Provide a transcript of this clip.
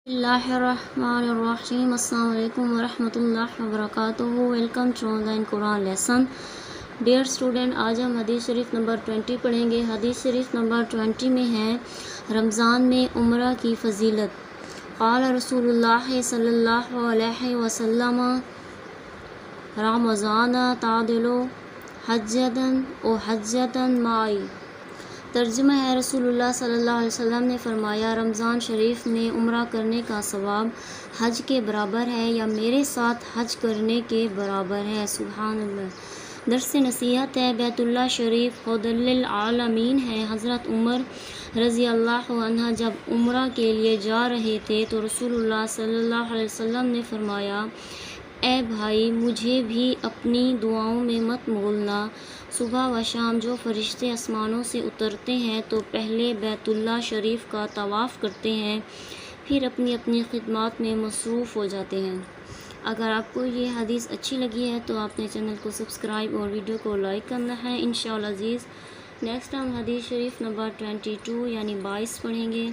Bismillahirrahmanirrahim. Assalamu alaikum warahmatullahi wabarakatuh. Welcome to online Quran lesson. Dear student, آج ہم حدیث شریف number 20 پڑھیں گے. حدیث شریف نمبر 20 میں ہے رمضان میں عمرہ کی فضیلت. قال رسول اللہ صلی اللہ علیہ وسلم رمضان تعدل حجتاً و حجتاً معی. ترجمہ ہے، رسول اللہ صلی اللہ علیہ وسلم نے فرمایا، رمضان شریف میں عمرہ کرنے کا ثواب حج کے برابر ہے یا میرے ساتھ حج کرنے کے برابر ہے. سبحان اللہ. درس نصیحت ہے. بیت اللہ شریف ہدی للعالمین ہے. حضرت عمر رضی اللہ عنہ جب عمرہ کے لیے جا رہے تھے تو رسول اللہ صلی اللہ علیہ وسلم نے فرمایا، اے بھائی، مجھے بھی اپنی دعاؤں میں مت بھولنا. صبح و شام جو فرشتے آسمانوں سے اترتے ہیں تو پہلے بیت اللہ شریف کا طواف کرتے ہیں، پھر اپنی اپنی خدمات میں مصروف ہو جاتے ہیں. اگر آپ کو یہ حدیث اچھی لگی ہے تو آپ نے چینل کو سبسکرائب اور ویڈیو کو لائک کرنا ہے. انشاءاللہ عزیز نیکسٹ ہم حدیث شریف نمبر 22 یعنی 22 پڑھیں گے.